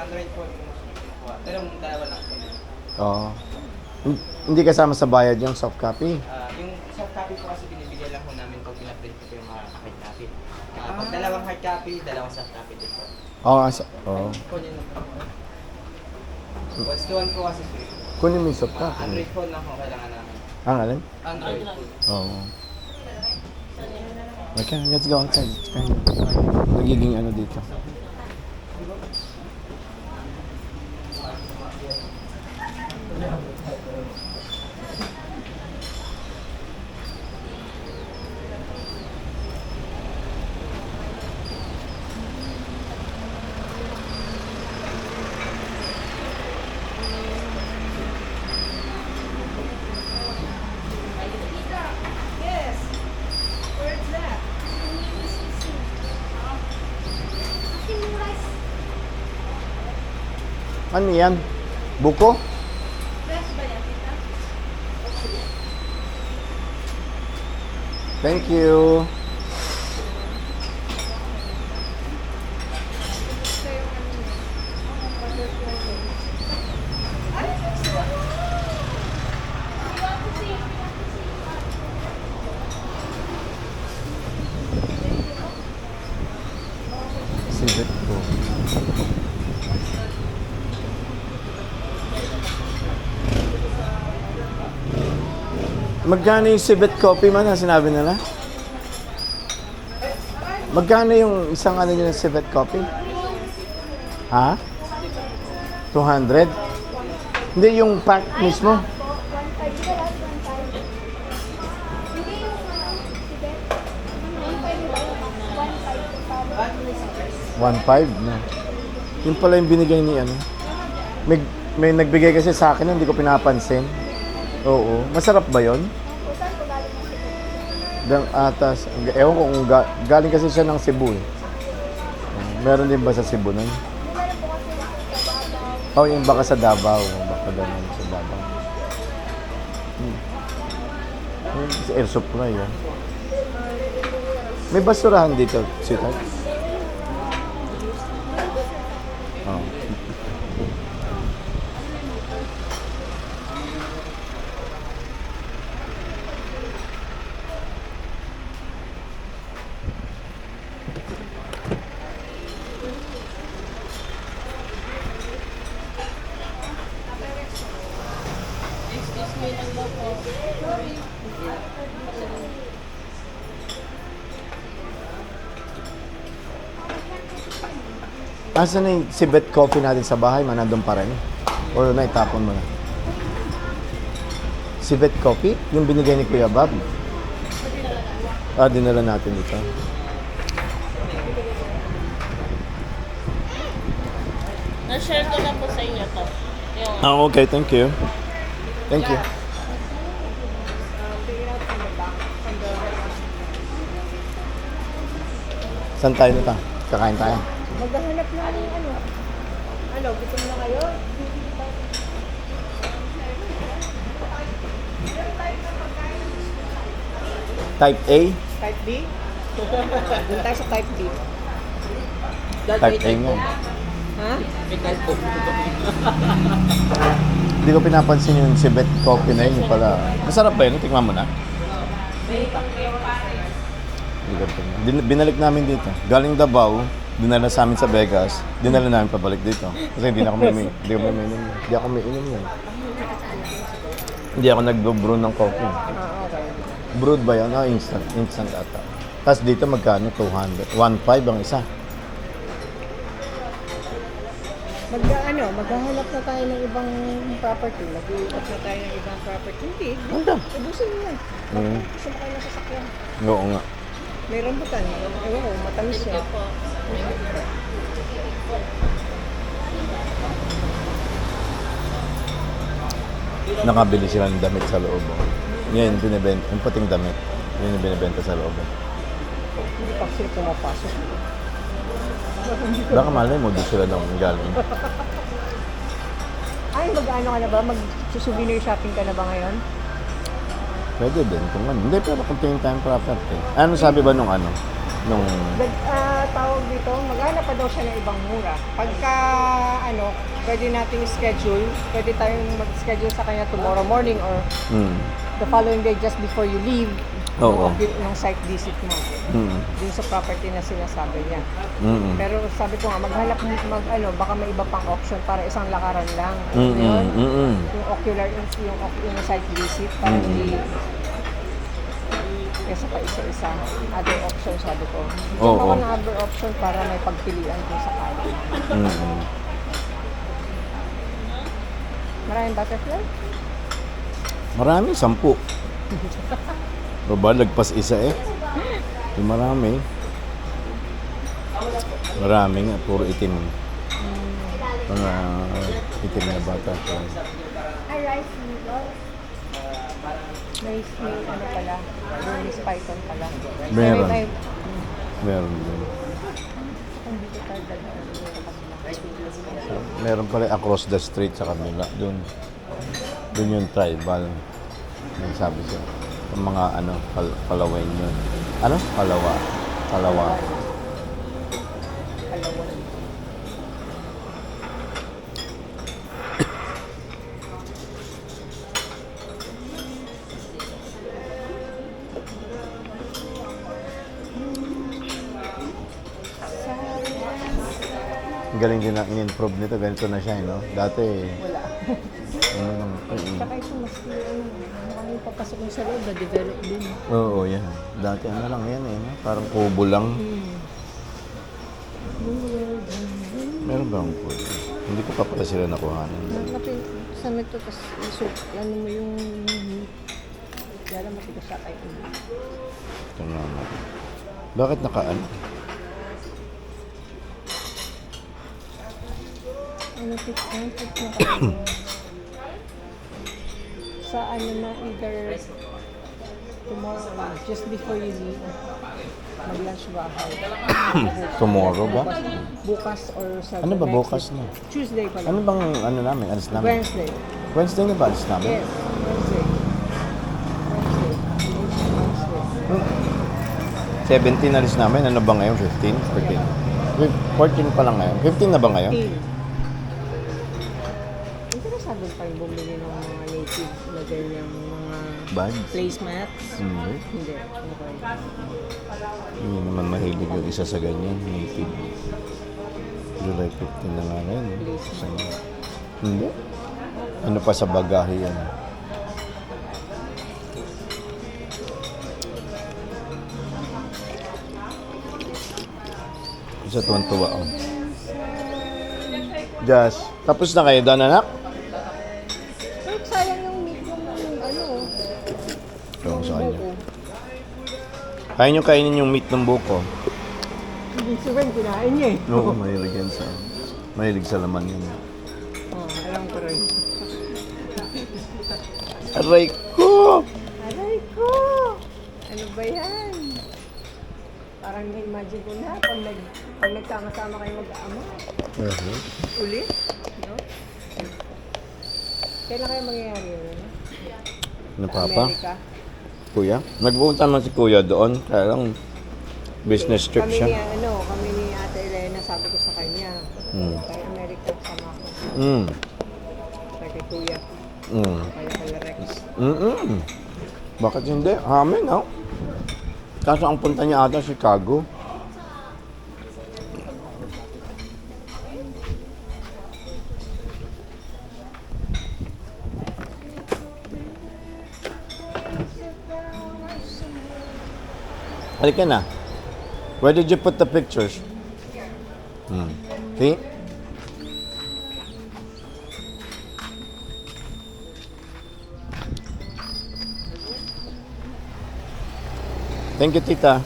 Android phone yung kinukuha. Pero dalawa lang po yun. Oo. Hindi kasama sa bayad yung soft copy. Yung soft copy po kasi binibigyan lang po namin pag pinaprint ko yung mga hard copy. Pag dalawang hard copy, dalawang soft copy din po. Oo, oo. Kunin lang po. Once to one po kasi free. Kunin mo yung soft copy. Android phone lang po kailangan namin. Ang alin? Android phone. Oo. Okay, let's go outside. It's kind of nagiging ano dito. Yes. Where's that? Ano yan? Buko? Fresh ba yan, tita? Thank you. Ito yung ano niya. Butterfly wings. Ay, gusto ko! Civet ko. Magkano yung civet coffee man na sinabi nila? Magkano yung isang ano nyo ng civet coffee? Ha? 200? Hindi, yung pack mismo. 1.5 ka lang, 1.5. Hindi yung Tibet. 1.5 ba yun? 1.5 to 1.5 na. Yun pala yung binigay ni ano. May nagbigay kasi sa akin, hindi ko pinapansin. Oo. Masarap ba yun? Saan ko galing ng Tibet? Dang atas. Ewan ko kung galing kasi siya ng Cebu eh. Meron din ba sa Cebu nun? Hindi meron po kasi sa Davao. Oh, yung baka sa Davao. Baka ganun sa Davao. Sa air supply yan. May basurahan dito, sweetheart. Oh. Asan na yung civet coffee natin sa bahay? Nandun pa rin? O naitapon mo na? Civet coffee? Yung binigay ni Kuya Bob? Dinala natin dito. Na-share ko na po sa inyo to. Yung Okay. Thank you. Thank you. Saan tayo na ta? Kakain tayo. Maghahanap na ng ano. Ano, gusto mo na kayo? Type A? Type B? Doon tayo sa type B. Type A nga. Ha? Hindi ko pinapansin yung civet coffee na yun. Yung pala. Masarap ba yun? Tingnan mo na. Hindi ko tingnan. Binalik namin dito. Galing Davao, dinala sa amin sa Vegas, dinala namin pabalik dito. Kasi hindi ako may inom yun. Hindi ako nag-brew ng coffee. Brewed ba yan? Instant. Instant ata. Tapos dito magkano? 200. 1.5 ang isa. Maghahanap na tayo ng ibang property. Mag-iikot na tayo ng ibang property. Hindi. Ganda. Ubusin mo yan. Mm. Gusto mo kayo na sasakyan. Oo nga. May rambutan. Ewan ko, matamis siya. po. Nakabili sila ng damit sa loob. Oh. Yan, binibenta. Yung puting damit. Yun yung binibenta sa loob. Hindi pa sila pumapasok. Baka malay mo, doon sila nang galing. Ay, mag-ano ka na ba? Mag-souvenir shopping ka na ba ngayon? Pwede din kung ano. Hindi, pero kung tingin tayong property. Ano sabi ba nung ano? Nung... Tawag dito, maghanap pa daw siya ng ibang mura. Pagka, ano, pwede nating schedule. Pwede tayong mag-schedule sa kanya tomorrow morning or Mm. the following day just before you leave. Oo. Ng site visit mo. Mm. Dun sa property na sinasabi niya. Mm. Pero sabi ko nga, maghanap ano, baka may iba pang option para isang lakaran lang. Ano Mm. yun? Mm. Yung ocular, yung site visit, para hindi kesa pa isa-isa. Other option, sabi ko. Oo. Yung ako ng other option para may pagpilian kung sakali. Mm. Maraming butterfly? Marami, 10. Baba, lagpas isa eh. Yung marami. Marami nga, puro itim. Mga itim na bata. Ay, rice noodles. May ano pala, Burmese python pala. Meron. May, Meron din. hindi ko tayo dadaan sa kabila. Meron pala across the street sa kabila. Doon yung tribal. Yung sabi siya. Yung mga ano, Palawan yun. Ano? Palawa. Palawan. Ang galing din na in-improve nito. Ganito na siya, no? Dati, Wala. ano lang. Tsaka ito mas mukhang yung papasok mo sa loob, na-develop din. Oo, yan. Dati ano lang yan eh, no? Parang kubo lang. Meron ba ang kubo? Hindi ko pa pala sila nakuhanan. Nakapin, sa nito, tapos ano mo yung Dala matigas siya kayo. Ito nga natin. Bakit nakaan? Ano tip na kayo? Sa ano na, either tomorrow, just before you leave, mag-lunch bahay. Tomorrow ba? Bukas or sa Ano ba next bukas week. na? Tuesday pala. Ano bang ano namin? Alis namin? Wednesday. Wednesday na ba alis namin? Yes, Wednesday. Wednesday. 17 alis namin. Ano ba ngayon? 15? 14? 14 pa lang ngayon. 15 na ba ngayon? 15. Interesado pa yung bumili ng mga native na ganyang mga Bags? placemats. Hindi. Hindi. Okay. Hindi naman mahilig yung isa sa ganyan. Native. July 15 na nga ngayon. Hindi. Ano pa sa bagahe yan? Isa tuwan-tuwa ako. Jazz, tapos na kayo doon, anak? Pero sayang yung meat ng ano. Ewan ko sa kanya. buko. Kaya nyo kainin yung meat ng buko. Hindi si Ben, kinain niya eh. Oo, mahilig yan sa... Mahilig sa laman yan. Oh, alam ko rin. Aray ko! Aray ko! Ano ba yan? Parang na-imagine ko na pag nagkama-sama kayo mag-ama. Ulit? No? Kailan kayo mangyayari yun? Ano papa? Amerika? Kuya? Nagpupunta naman si kuya doon. Kaya lang business trip Kami siya. kami ni Ate Elena, sabi ko sa kanya. Kay Amerika, sama ko. Kay Kuya. Kaya kala Rex. Bakit hindi? Amin, no? Kaso ang punta niya ata Chicago. Halika na. Where did you put the pictures? See? Thank you, tita.